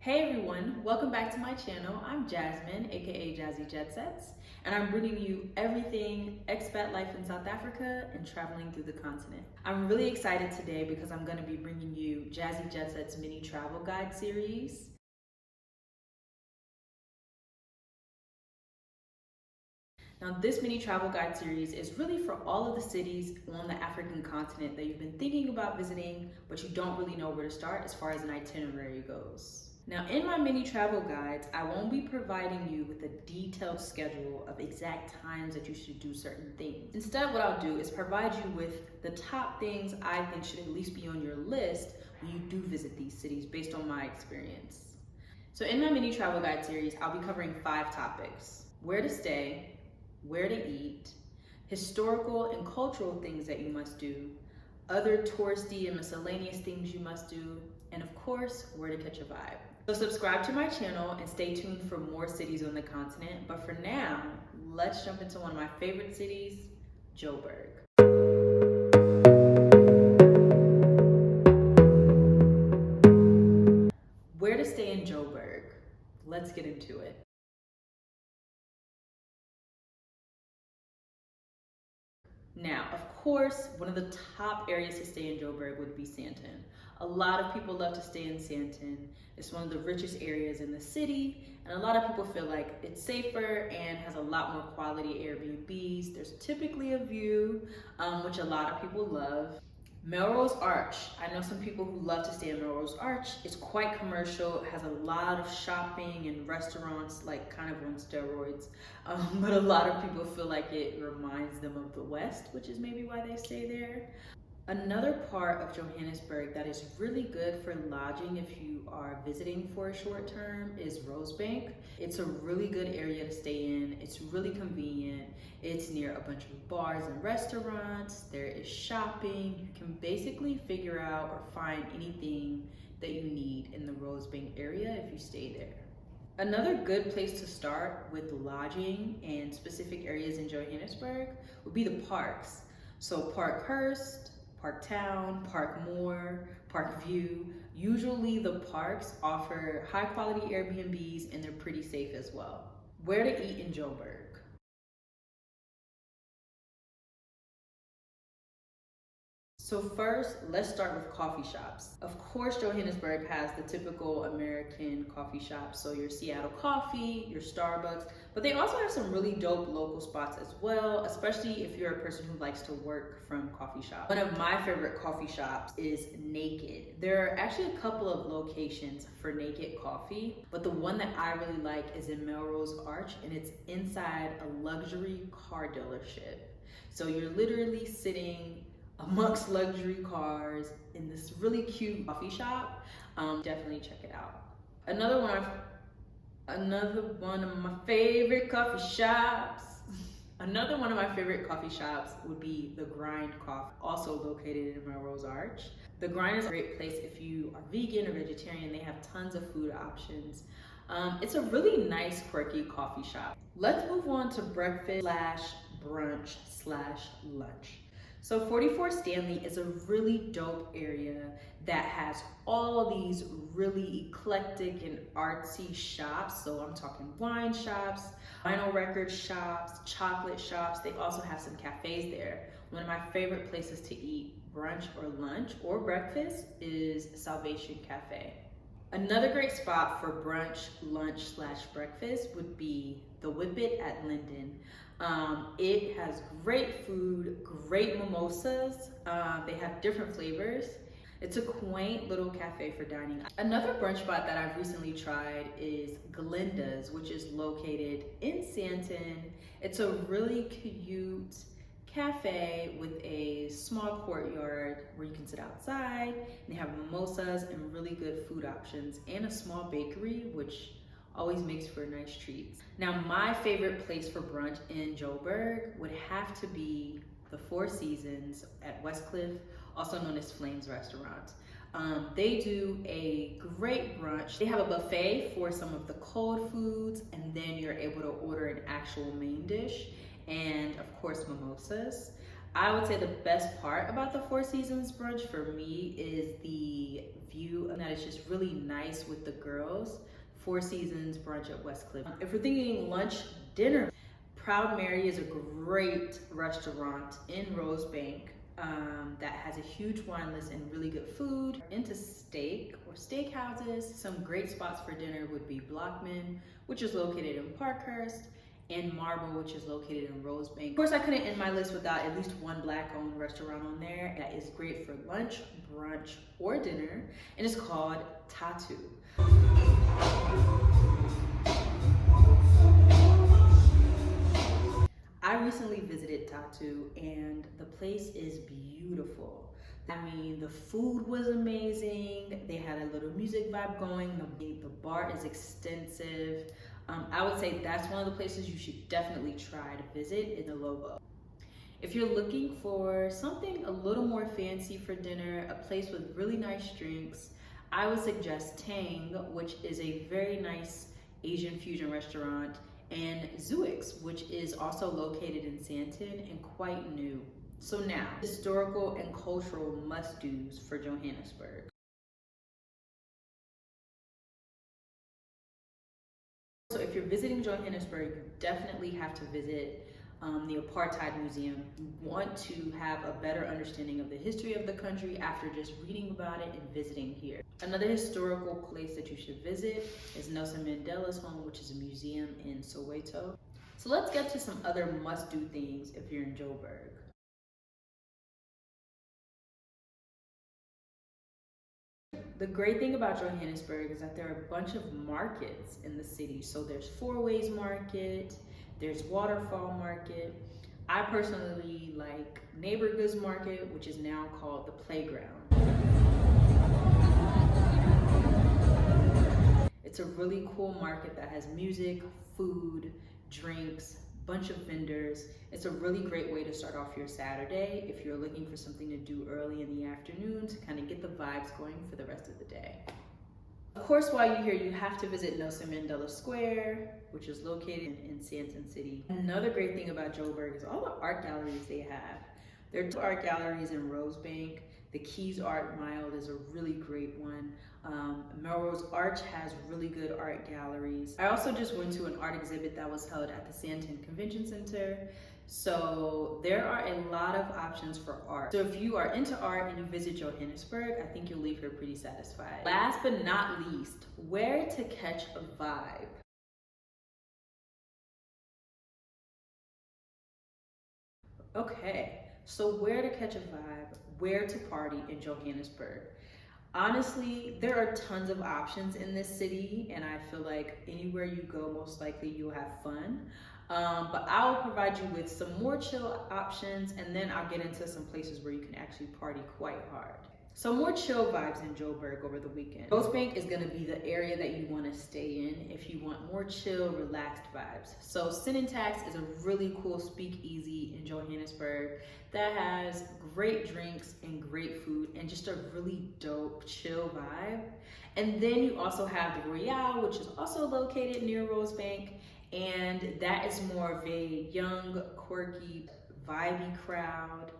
Hey everyone, welcome back to my channel. I'm Jasmine, aka Jazzy Jet Sets, and I'm bringing you everything expat life in South Africa and traveling through the continent. I'm really excited today because I'm going to be bringing you Jazzy Jet Sets mini travel guide series. Now, this mini travel guide series is really for all of the cities on the African continent that you've been thinking about visiting, but you don't really know where to start as far as an itinerary goes. Now, in my mini travel guides, I won't be providing you with a detailed schedule of exact times that you should do certain things. Instead, what I'll do is provide you with the top things I think should at least be on your list when you do visit these cities based on my experience. So in my mini travel guide series, I'll be covering 5 topics: where to stay, where to eat, historical and cultural things that you must do, other touristy and miscellaneous things you must do, and of course, where to catch a vibe. So subscribe to my channel and stay tuned for more cities on the continent. But for now, let's jump into one of my favorite cities, Joburg. Where to stay in Joburg? Let's get into it. Now, of course, one of the top areas to stay in Joburg would be Sandton. A lot of people love to stay in Sandton. It's one of the richest areas in the city, and a lot of people feel like it's safer and has a lot more quality Airbnbs. There's typically a view, which a lot of people love. Melrose Arch. I know some people who love to stay in Melrose Arch. It's quite commercial. It has a lot of shopping and restaurants, like kind of on steroids. But a lot of people feel like it reminds them of the West, which is maybe why they stay there. Another part of Johannesburg that is really good for lodging if you are visiting for a short term is Rosebank. It's a really good area to stay in. It's really convenient. It's near a bunch of bars and restaurants. There is shopping. You can basically figure out or find anything that you need in the Rosebank area if you stay there. Another good place to start with lodging and specific areas in Johannesburg would be the parks. So Parkhurst, Parktown, Parkmore, Parkview. Usually the parks offer high quality Airbnbs and they're pretty safe as well. Where to eat in Joburg? So first, let's start with coffee shops. Of course, Johannesburg has the typical American coffee shops, so your Seattle Coffee, your Starbucks, but they also have some really dope local spots as well, especially if you're a person who likes to work from coffee shops. One of my favorite coffee shops is Naked. There are actually a couple of locations for Naked Coffee, but the one that I really like is in Melrose Arch, and it's inside a luxury car dealership. So you're literally sitting amongst luxury cars in this really cute coffee shop. Definitely check it out. Another one of my favorite coffee shops. Another one of my favorite coffee shops would be The Grind Coffee, also located in Melrose Arch. The Grind is a great place if you are vegan or vegetarian. They have tons of food options. It's a really nice, quirky coffee shop. Let's move on to breakfast slash brunch slash lunch. So 44 Stanley is a really dope area that has all these really eclectic and artsy shops. So I'm talking wine shops, vinyl record shops, chocolate shops. They also have some cafes there. One of my favorite places to eat brunch or lunch or breakfast is Salvation Cafe. Another great spot for brunch, lunch slash breakfast would be the WHIPPET at Linden. It has great food, great mimosas. They have different flavors. It's a quaint little cafe for dining. Another brunch spot that I've recently tried is Glinda's, which is located in Sandton. It's a really cute cafe with a small courtyard where you can sit outside, and they have mimosas and really good food options, and a small bakery, which always makes for nice treats. Now, my favorite place for brunch in Joburg would have to be the Four Seasons at Westcliff, also known as Flames Restaurant. They do a great brunch. They have a buffet for some of the cold foods, and then you're able to order an actual main dish, and of course mimosas. I would say the best part about the Four Seasons brunch for me is the view, and that it's just really nice with the girls. Four Seasons brunch at West Cliff. If we're thinking lunch, dinner, Proud Mary is a great restaurant in Rosebank that has a huge wine list and really good food. Into steak or steakhouses, some great spots for dinner would be Blockman, which is located in Parkhurst, and Marble, which is located in Rosebank. Of course, I couldn't end my list without at least one Black-owned restaurant on there that is great for lunch, brunch, or dinner, and it's called Tattoo. I recently visited Tattoo and the place is beautiful. I mean, the food was amazing. They had a little music vibe going. The bar is extensive. I would say that's one of the places you should definitely try to visit in the Lobo. If you're looking for something a little more fancy for dinner, a place with really nice drinks, I would suggest Tang, which is a very nice Asian fusion restaurant, and Zuix, which is also located in Sandton and quite new. So now, historical and cultural must-dos for Johannesburg. So if you're visiting Johannesburg, you definitely have to visit the Apartheid Museum. You want to have a better understanding of the history of the country after just reading about it and visiting here. Another historical place that you should visit is Nelson Mandela's home, which is a museum in Soweto. So let's get to some other must-do things if you're in Joburg. The great thing about Johannesburg is that there are a bunch of markets in the city. So there's Four Ways Market, there's Waterfall Market. I personally like Neighbor Goods Market, which is now called the Playground. It's a really cool market that has music, food, drinks, bunch of vendors. It's a really great way to start off your Saturday if you're looking for something to do early in the afternoon to kind of get the vibes going for the rest of the day. Of course, while you're here, you have to visit Nelson Mandela Square, which is located in Sandton City. Another great thing about Joburg is all the art galleries they have. There are two art galleries in Rosebank. The Keys Art Mile is a really great one. Melrose Arch has really good art galleries. I also just went to an art exhibit that was held at the Sandton Convention Center. So there are a lot of options for art. So if you are into art and you visit Johannesburg, I think you'll leave here pretty satisfied. Last but not least, where to catch a vibe. Okay, so where to catch a vibe, where to party in Johannesburg. Honestly, there are tons of options in this city, and I feel like anywhere you go, most likely you'll have fun. But I'll provide you with some more chill options, and then I'll get into some places where you can actually party quite hard. So more chill vibes in Joburg over the weekend. Rosebank is gonna be the area that you wanna stay in if you want more chill, relaxed vibes. So Syntax is a really cool speakeasy in Johannesburg that has great drinks and great food and just a really dope, chill vibe. And then you also have the Royale, which is also located near Rosebank, and that is more of a young, quirky, vibey crowd.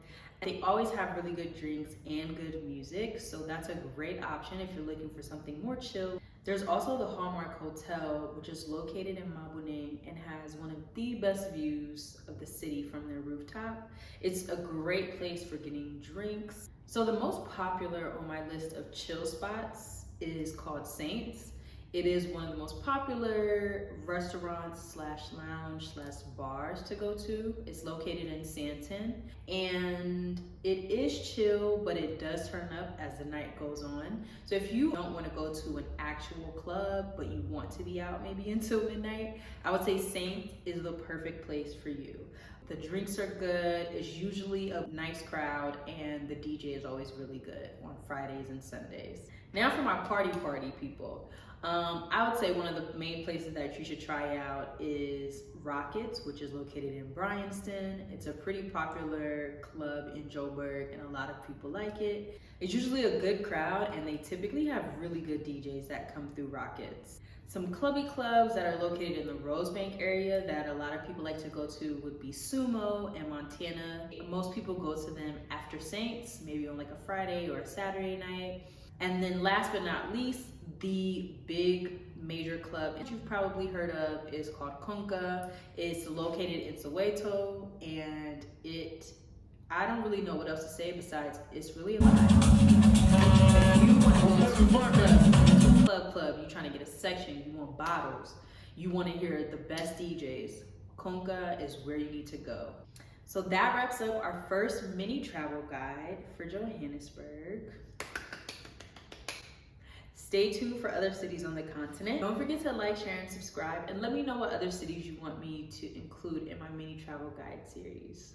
They always have really good drinks and good music, so that's a great option if you're looking for something more chill. There's also the Hallmark Hotel, which is located in Maboneng and has one of the best views of the city from their rooftop. It's a great place for getting drinks. So the most popular on my list of chill spots is called Saints. It is one of the most popular restaurants slash lounge slash bars to go to. It's located in Sandton, and it is chill, but it does turn up as the night goes on. So if you don't want to go to an actual club, but you want to be out maybe until midnight, I would say Saint is the perfect place for you. The drinks are good, it's usually a nice crowd, and the DJ is always really good on Fridays and Sundays. Now for my party people. I would say one of the main places that you should try out is Rockets, which is located in Bryanston. It's a pretty popular club in Joburg and a lot of people like it. It's usually a good crowd and they typically have really good DJs that come through Rockets. Some clubby clubs that are located in the Rosebank area that a lot of people like to go to would be Sumo and Montana. Most people go to them after Saints, maybe on like a Friday or a Saturday night. And then last but not least, the big major club that you've probably heard of is called Konka. It's located in Soweto, and I don't really know what else to say besides it's really a vibe. If you want to go to club, you're trying to get a section, you want bottles, you want to hear the best DJs, Konka is where you need to go. So that wraps up our first mini travel guide for Johannesburg. Stay tuned for other cities on the continent. Don't forget to like, share, and subscribe, and let me know what other cities you want me to include in my mini travel guide series.